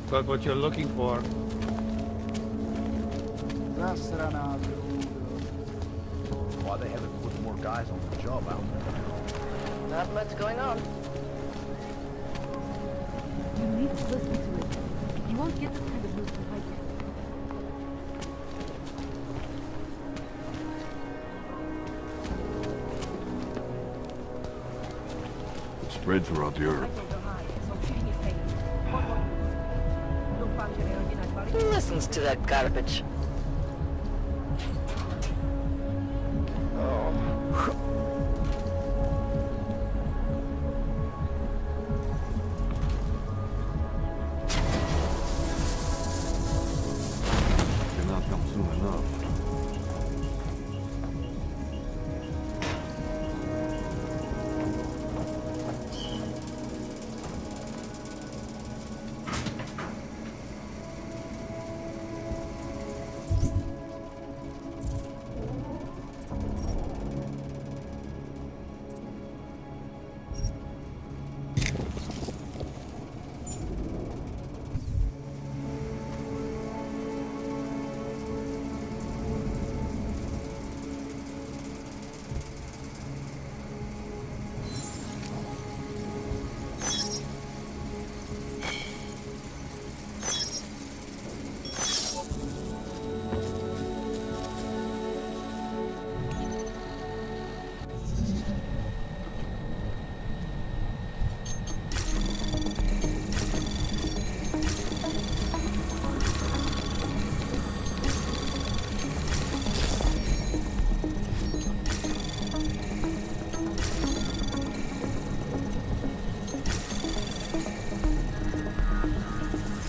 Got what you're looking for. Why they haven't put more guys on the job out there? Not much going on. You need to listen to it. You won't get this kind of news from Piper. It spread throughout the earth. Who listens to that garbage? Cannot come soon enough.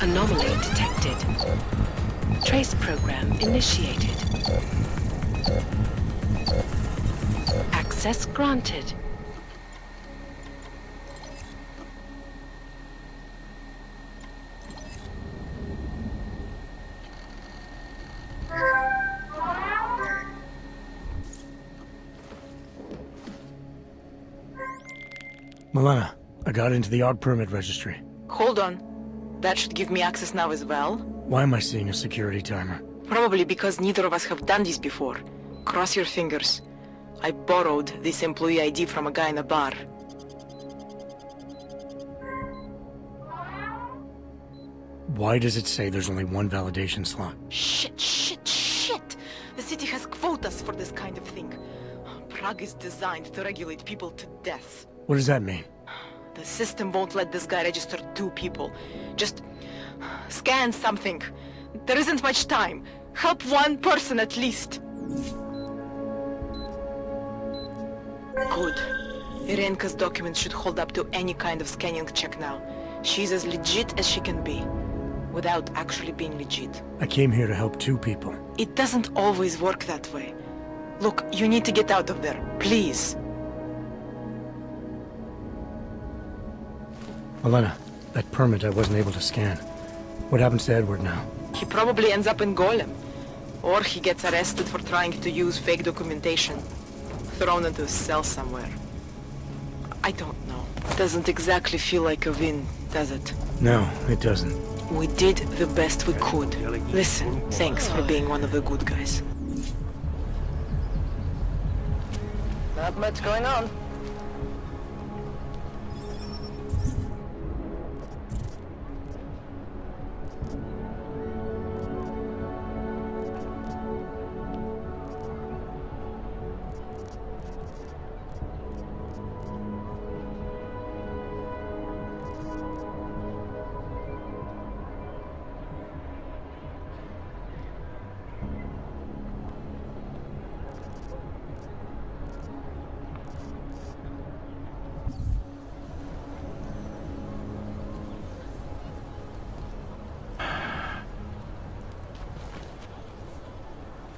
Anomaly detected. Trace program initiated. Access granted. Milena, I got into the ARC permit registry. Hold on. That should give me access now as well. Why am I seeing a security timer? Probably because neither of us have done this before. Cross your fingers. I borrowed this employee ID from a guy in a bar. Why does it say there's only one validation slot? Shit. The city has quotas for this kind of thing. Prague is designed to regulate people to death. What does that mean? The system won't let this guy register 2 people. Just scan something. There isn't much time. Help 1 person at least. Good. Irenka's documents should hold up to any kind of scanning check now. She's as legit as she can be, without actually being legit. I came here to help 2 people. It doesn't always work that way. Look, you need to get out of there, please. Milena, that permit I wasn't able to scan. What happens to Edward now? He probably ends up in Golem. Or he gets arrested for trying to use fake documentation. Thrown into a cell somewhere. I don't know. Doesn't exactly feel like a win, does it? No, it doesn't. We did the best we could. Listen, thanks for being one of the good guys. Not much going on.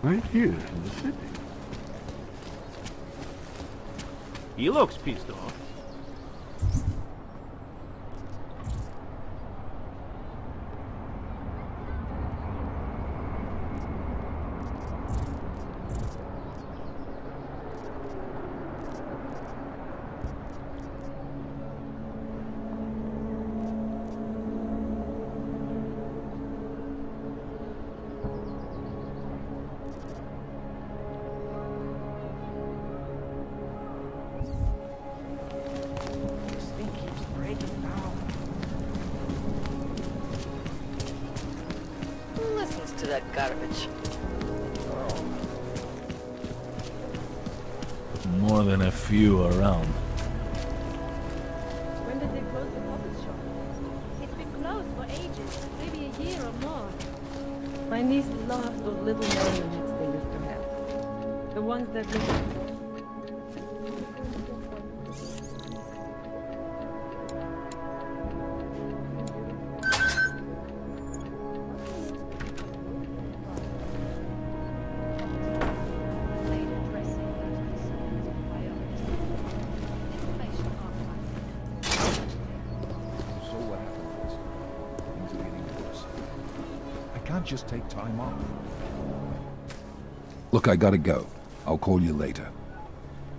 Right here in the city. He looks pissed off. listens to that garbage. More than a few around. When did they close the puppet shop? It's been closed for ages, maybe a year or more. My niece loves those little marionettes they used to have. The ones that look... Just take time off. Look, I gotta go. I'll call you later.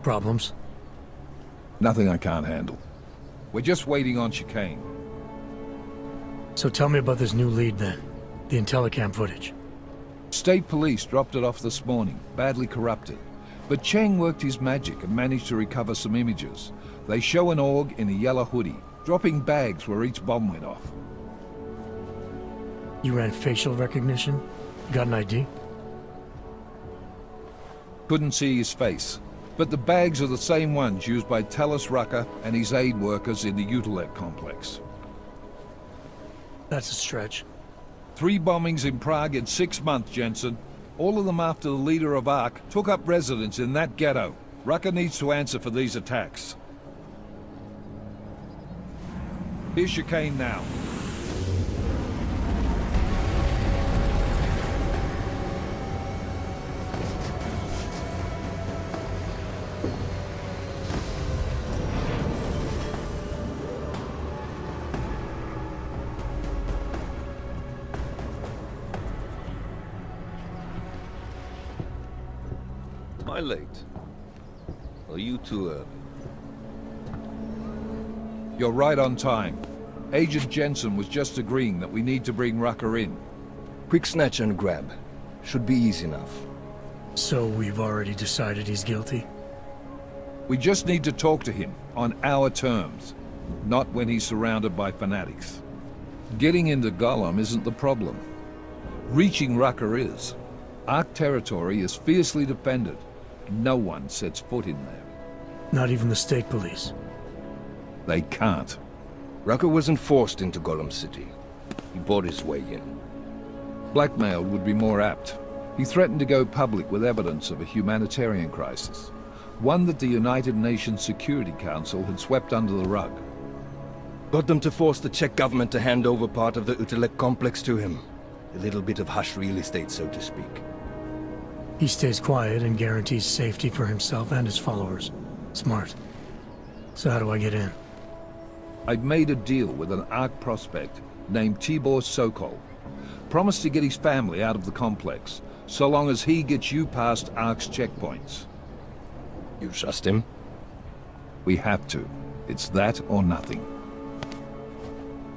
Problems? Nothing I can't handle. We're just waiting on chicane. So tell me about this new lead then. The Intellicam footage. State police dropped it off this morning, badly corrupted. But Cheng worked his magic and managed to recover some images. They show an org in a yellow hoodie, dropping bags where each bomb went off. You ran facial recognition? Got an ID? Couldn't see his face, but the bags are the same ones used by Talos Rucker and his aid workers in the Utilec complex. That's a stretch. 3 bombings in Prague in 6 months, Jensen. All of them after the leader of ARC took up residence in that ghetto. Rucker needs to answer for these attacks. Here's chicane now. Am I late? Are you too early? You're right on time. Agent Jensen was just agreeing that we need to bring Rucker in. Quick snatch and grab. Should be easy enough. So we've already decided he's guilty? We just need to talk to him on our terms, not when he's surrounded by fanatics. Getting into Gollum isn't the problem. Reaching Rucker is. Ark territory is fiercely defended. No one sets foot in there. Not even the state police? They can't. Rucker wasn't forced into Gollum City. He bought his way in. Blackmail would be more apt. He threatened to go public with evidence of a humanitarian crisis, one that the United Nations Security Council had swept under the rug. Got them to force the Czech government to hand over part of the Utilec complex to him. A little bit of hush real estate, so to speak. He stays quiet and guarantees safety for himself and his followers. Smart. So how do I get in? I've made a deal with an Ark prospect named Tibor Sokol. Promised to get his family out of the complex, so long as he gets you past Ark's checkpoints. You trust him? We have to. It's that or nothing.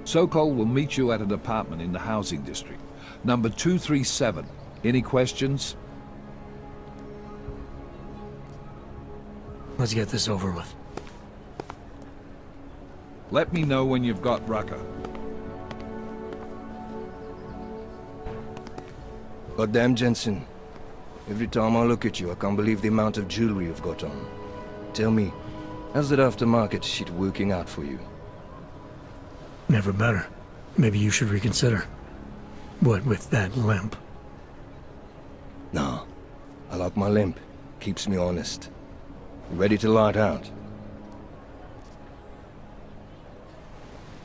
Sokol will meet you at an apartment in the housing district. Number 237. Any questions? Let's get this over with. Let me know when you've got Rucker. Goddamn, Jensen. Every time I look at you, I can't believe the amount of jewelry you've got on. Tell me, how's that aftermarket shit working out for you? Never better. Maybe you should reconsider. What with that limp? Nah. I like my limp. Keeps me honest. You ready to light out?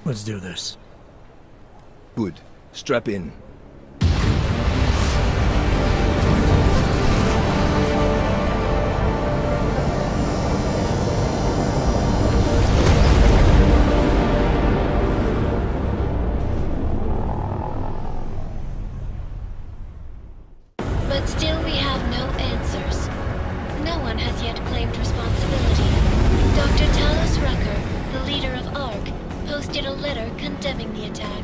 Let's do this. Good. Strap in. But still we have no answers. No one has yet claimed responsibility. Dr. Talos Rucker, the leader of ARC, posted a letter condemning the attack.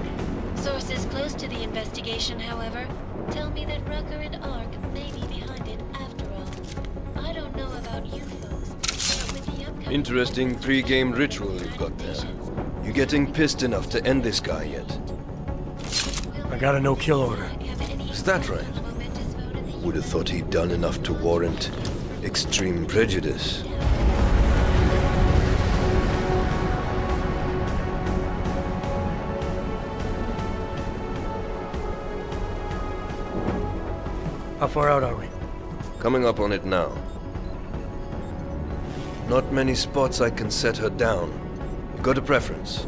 Sources close to the investigation, however, tell me that Rucker and ARC may be behind it after all. I don't know about you folks, but with the upcoming... Interesting pre-game ritual you've got there. You getting pissed enough to end this guy yet? I got a no-kill order. Is that right? Would have thought he'd done enough to warrant extreme prejudice. How far out are we? Coming up on it now. Not many spots I can set her down. You got a preference?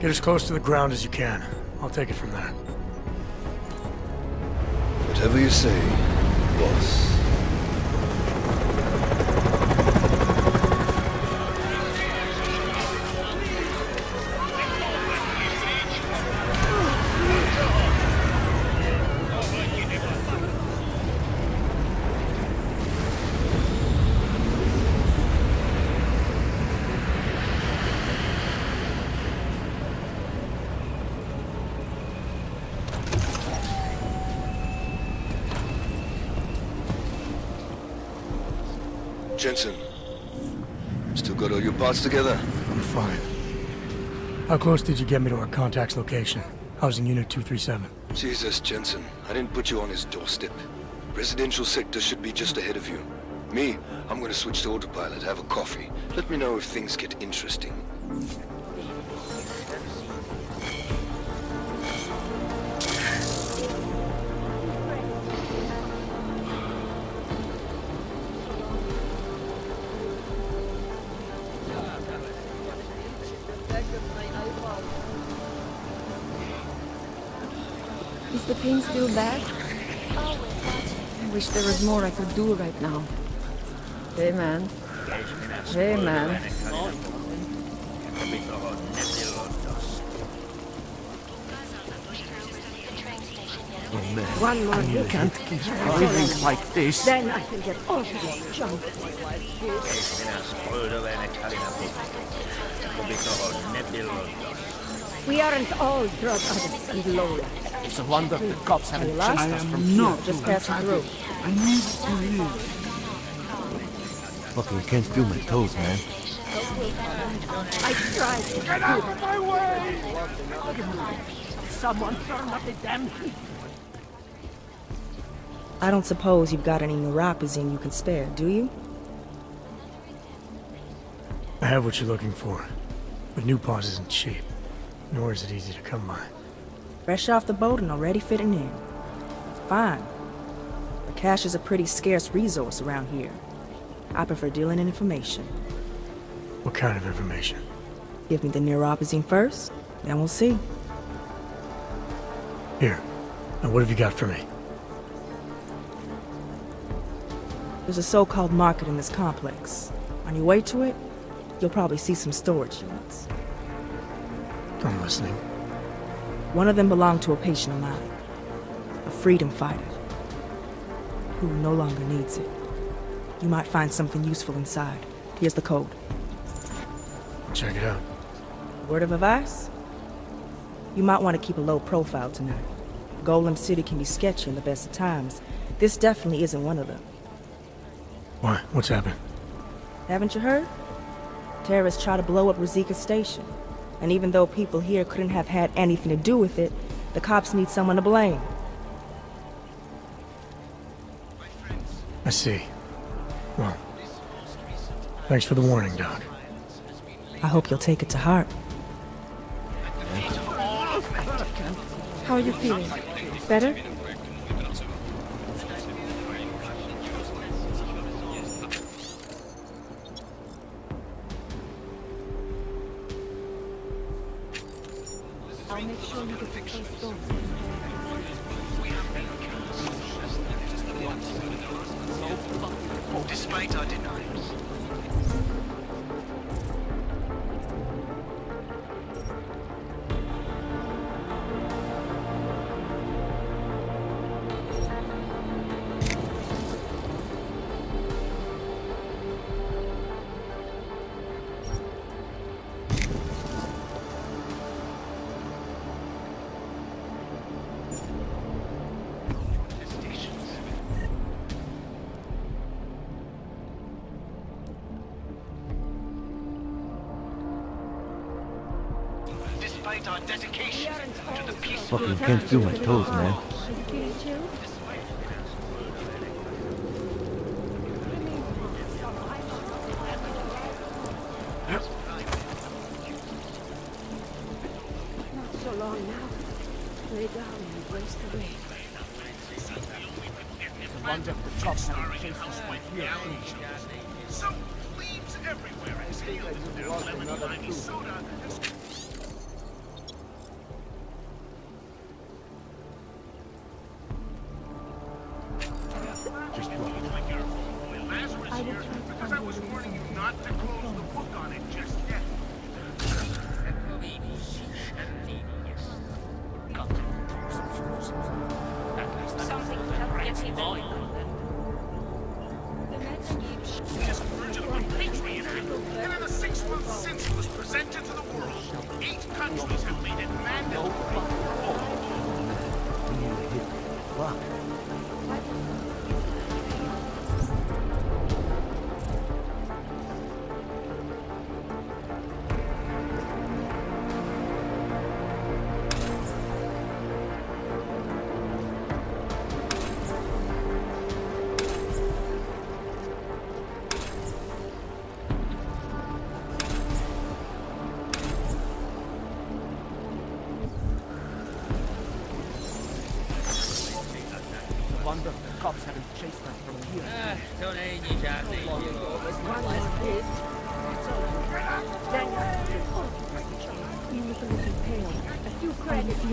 Get as close to the ground as you can. I'll take it from there. Whatever you say, boss. Jensen, still got all your parts together? I'm fine. How close did you get me to our contact's location? Housing Unit 237. Jesus, Jensen, I didn't put you on his doorstep. Residential sector should be just ahead of you. Me, I'm gonna switch to autopilot, have a coffee. Let me know if things get interesting. Is the pain still bad? I wish there was more I could do right now. Hey, man. Hey, man. One more you can't keep breathing like this. Then I can get off this junk. We aren't all drug addicts and lowlifes. It's a wonder the cops haven't chased us from here. here. Just passing through. I need to live. Fucking can't feel my toes, man. I tried to Get out of my way! Someone turn up the damn heat. I don't suppose you've got any neuropazine you can spare, do you? I have what you're looking for, but new pause isn't cheap, nor is it easy to come by. Fresh off the boat and already fitting in. Fine. But cash is a pretty scarce resource around here. I prefer dealing in information. What kind of information? Give me the neuropazine first, then we'll see. Here. Now what have you got for me? There's a so-called market in this complex. On your way to it, you'll probably see some storage units. I'm listening. One of them belonged to a patient of mine. A freedom fighter. Who no longer needs it. You might find something useful inside. Here's the code. Check it out. Word of advice? You might want to keep a low profile tonight. Golem City can be sketchy in the best of times. This definitely isn't one of them. Why? What's happened? Haven't you heard? Terrorists try to blow up Rosika Station. And even though people here couldn't have had anything to do with it, the cops need someone to blame. I see. Well, thanks for the warning, Doc. I hope you'll take it to heart. How are you feeling? Better? I'll make sure you get the first dose. Despite our denials. Our dedication to the peace. Fucking can't feel my toes, man. Are you feeling chilled? Not so long now. Lay down and rest away. I wonder if the cops haven't chased us from here. Some plebes everywhere exhale their lemon-limey soda. Just look. Lazarus here, because I was warning you not to close the book on it just yet. Just version of a Patriot Act, and in the 6 months since it was presented to the world, 8 countries have made it mandatory. I wonder if the cops haven't chased us from here. One less hit. You look a little pale. A few credits. You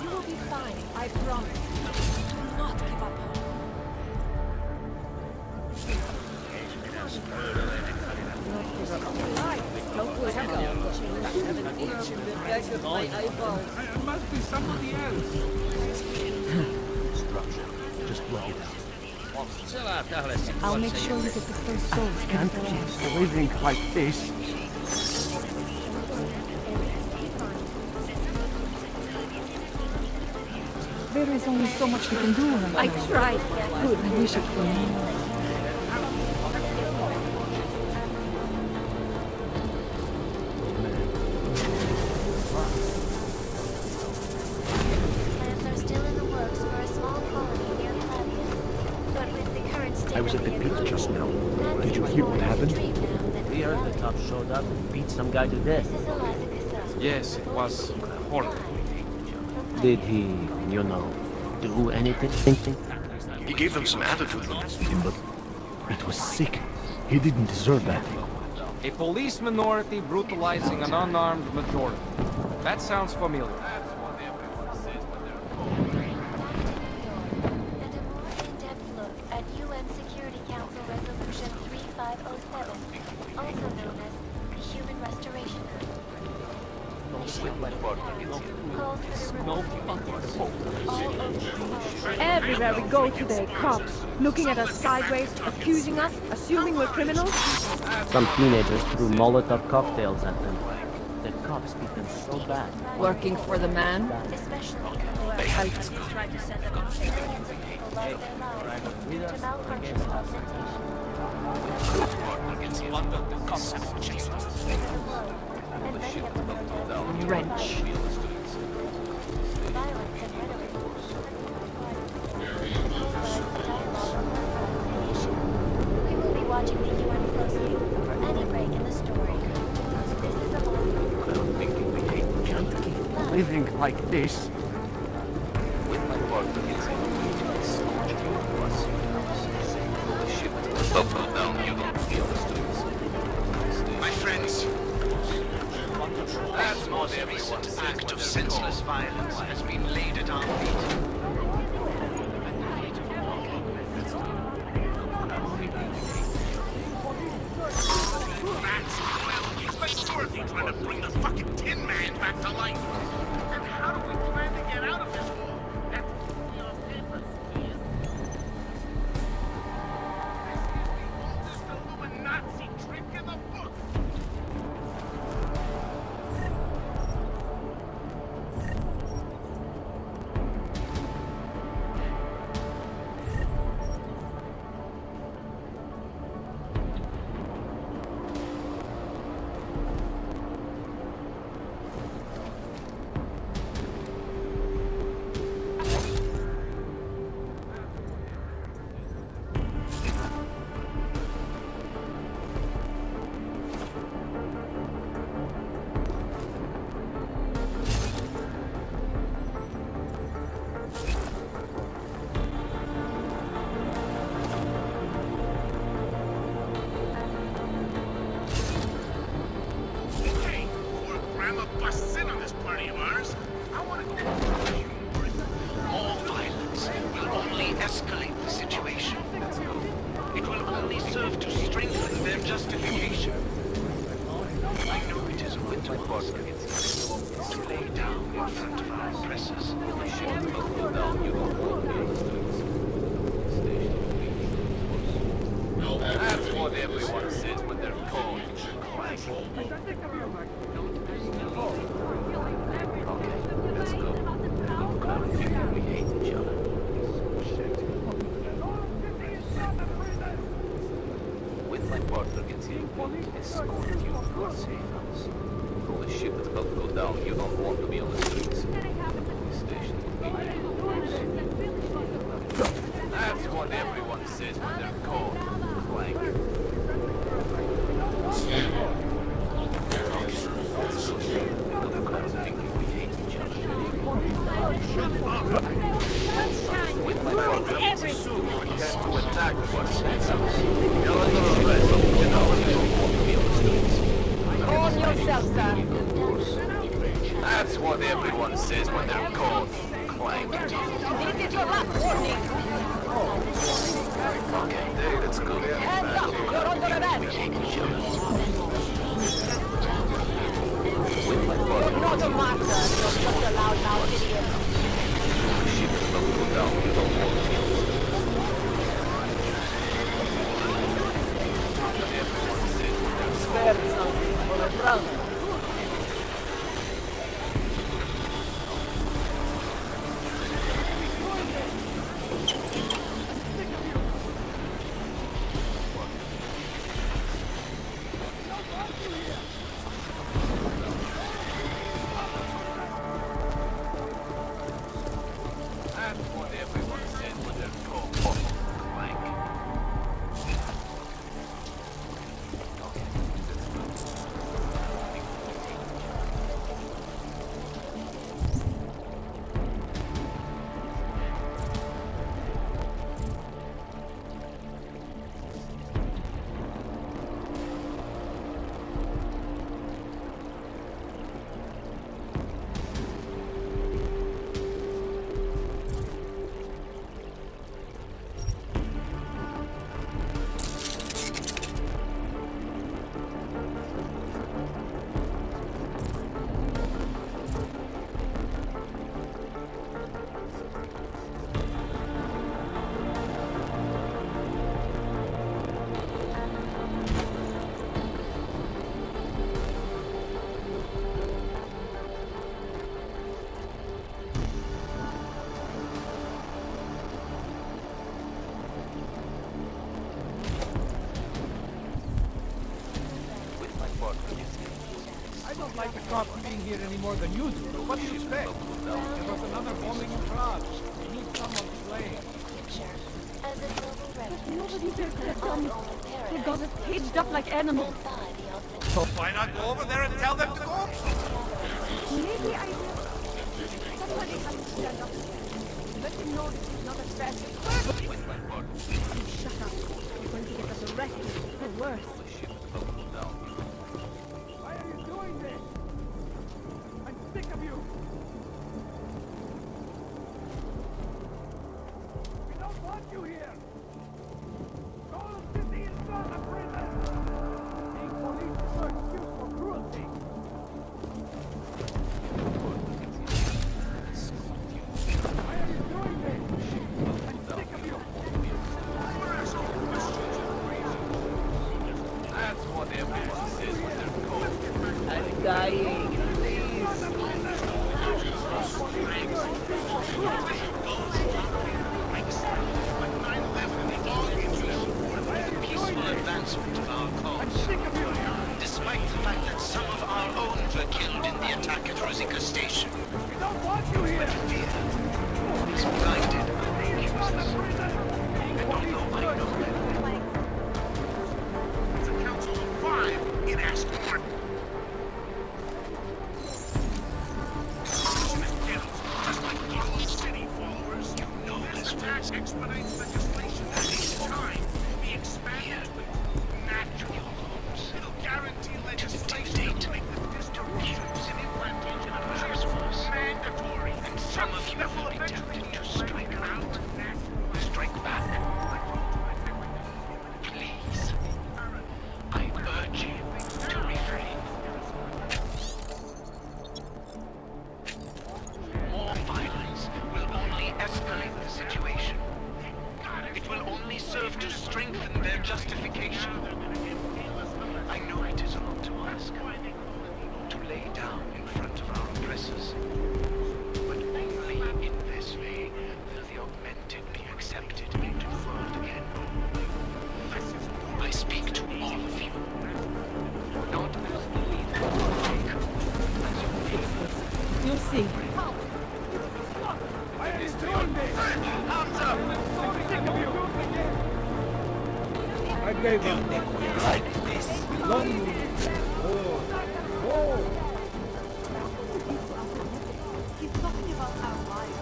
will be fine, I promise. Do not give up hope. It must be somebody else. Just block it out. I'll make sure you get the first dose. Can't keep living like this. There is only so much we can do. I tried. Good. I wish it were more. Plans are still in the works for a small colony near Permadeath. But with the current state I was of at the the pit economy, just now. that's Did you much hear more what like a happened? dream now than We heard the reality. cops showed up and beat some guy to death. This is Eliza Cassell. Yes, it was horrible. Did he, do anything? He gave them some attitude, but it was sick. He didn't deserve that. A police minority brutalizing an unarmed majority. That sounds familiar. And a more in-depth look at UN Security Council Resolution 3507, also known as the Human Restoration Act. Calls for the removal of all open Everywhere we go today, cops looking at us sideways, accusing us, assuming we're criminals. Some teenagers threw Molotov cocktails at them. The cops beat them so bad. Working for the man. especially ISIS tried to send them off. Millions of people lost their lives to malfunction consultation. The cops haven't chased us. And many of them are dead. Wrench. Violence and rhetoric. We will be watching the UN closely for any break in the story. This is a long Can't keep living like this. My friends, that most recent act of senseless violence has been laid at our feet. That's it's like Dorothy trying to bring the fucking Tin Man back to life. And how do we plan to get out of this hole? That's on paper. This is the oldest Illuminati trick in the book. Lay down in front of our oppressors. The ship will go down. You don't want to be on the streets. That's what everyone says when they're called. Okay, let's go. Don't come and figure we hate each other. When my partner gets here, escort you to a safe house. The ship is about to go down. You don't want to be on the streets. The station will be That's what everyone says when they're called. Clank. Don't come thinking we hate each other. With my partner gets here soon, we intend to attack the safe house. You're under arrest. You know you don't want to be on the streets. Calm yourself, sir. That's what everyone says when they're called. Clank. This is your last warning. Okay, hey, let's go. Hands up! You're under arrest! With my You're partner. not a master. You're just a loud-mouthed idiot. The ship is about to go down. You don't want to be on the streets. Everyone says when they're Spare something for a brother. That's what everyone says when they're called. Clank. Okay, let's I don't like the cops being here any more than you do. What do you expect? There was another bombing in Prague. We need someone to blame. Nobody here could have done it. They got us caged up like animals. Why not go over there and tell them to go? Maybe I will. Somebody has to stand up. Let him know this is not a threat. Shut up. You're going to get us arrested, or worse. Why are you doing this? I'm sick of you. We don't want you here. Gold City is not a prison. Being police is no excuse for cruelty. Why are you doing this? I'm sick of you. That's what everyone says when they're called. I'm dying. Peaceful advancement of our cause. Despite the fact that some of our own were killed in the attack at Rosica Station. We don't want you here. Fear is blinded. I don't know. It's a council of 5 in Asgard. Just like Gold City followers, you know this attack expedites legislation that takes time to be expanded to natural homes. It'll guarantee legislation to make the distributions and implantation of measures mandatory. And some of you will be tempted to strike out, strike back. see. I gave him like this. He's talking about our lives.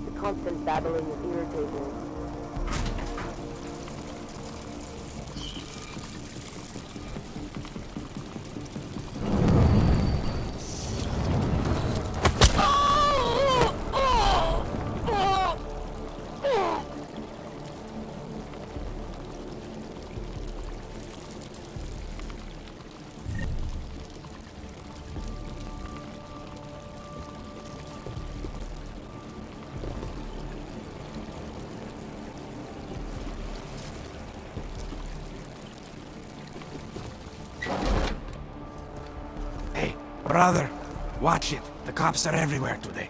The constant babbling is irritating. Brother, watch it. The cops are everywhere today.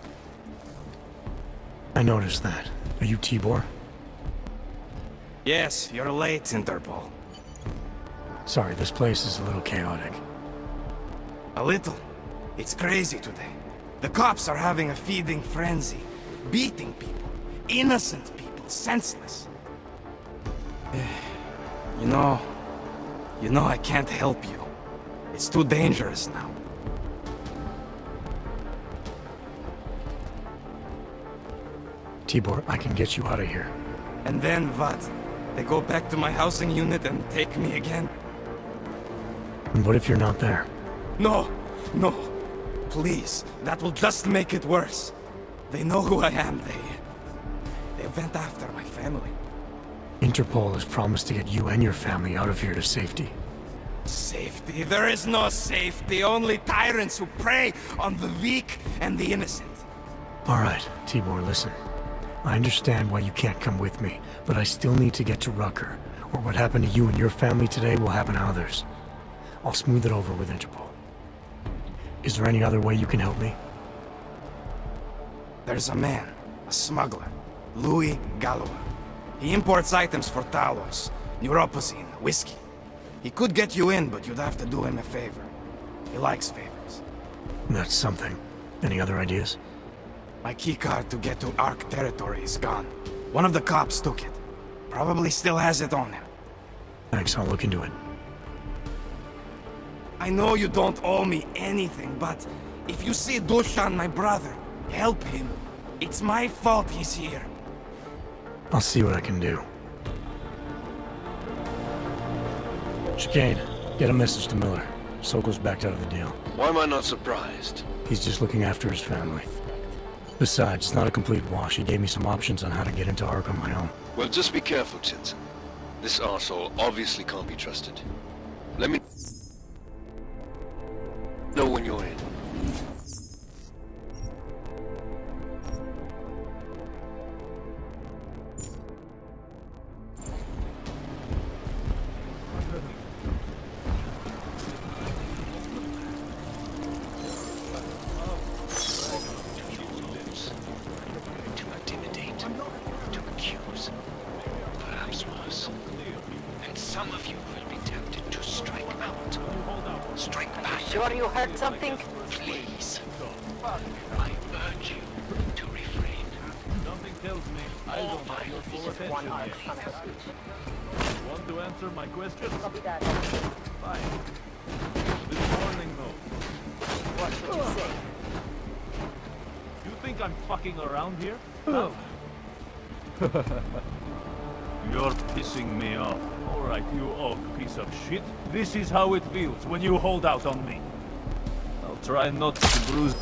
I noticed that. Are you Tibor? Yes, you're late, Interpol. Sorry, this place is a little chaotic. A little. It's crazy today. The cops are having a feeding frenzy. Beating people. Innocent people. Senseless. You know, I can't help you. It's too dangerous now. Tibor, I can get you out of here. And then what? They go back to my housing unit and take me again? And what if you're not there? No! No! Please, that will just make it worse. They know who I am. They went after my family. Interpol has promised to get you and your family out of here to safety. Safety? There is no safety. Only tyrants who prey on the weak and the innocent. All right, Tibor, listen. I understand why you can't come with me, but I still need to get to Rucker, or what happened to you and your family today will happen to others. I'll smooth it over with Interpol. Is there any other way you can help me? There's a man, a smuggler, Louis Galois. He imports items for Talos, neuropozyne, whiskey. He could get you in, but you'd have to do him a favor. He likes favors. That's something. Any other ideas? My keycard to get to Ark territory is gone. One of the cops took it. Probably still has it on him. Thanks, I'll look into it. I know you don't owe me anything, but if you see Dushan, my brother, help him. It's my fault he's here. I'll see what I can do. Chicane, get a message to Miller. Sokol's backed out of the deal. Why am I not surprised? He's just looking after his family. Besides, it's not a complete wash. He gave me some options on how to get into Ark on my own. Well, just be careful, Jensen. This arsehole obviously can't be trusted. Let me know when you're in. Sure you heard something? Please. I urge you to refrain. Something tells me I don't have your full attention yet. You want to answer my question? Fine. This morning, though. What would you say? You think I'm fucking around here? No. You're pissing me off. Alright, you og piece of shit. This is how it feels when you hold out on me. I'll try not to bruise...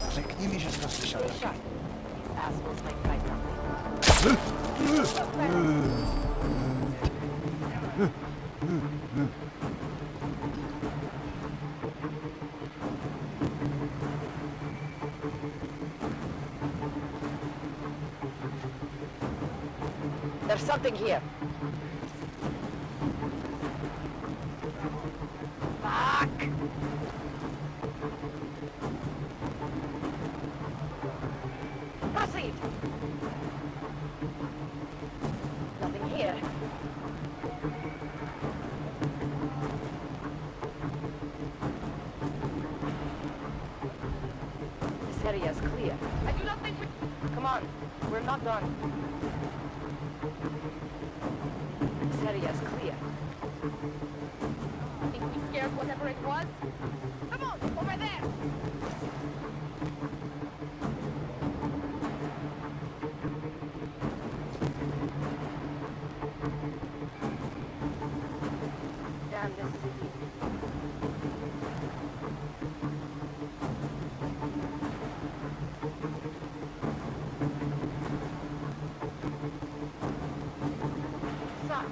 Assholes might find There's something here. Fuck! Proceed. area is clear. I do not think we... Come on, we're not done. This area is clear. Think we scared whatever it was? Come on, over there! Damn this city. Suck.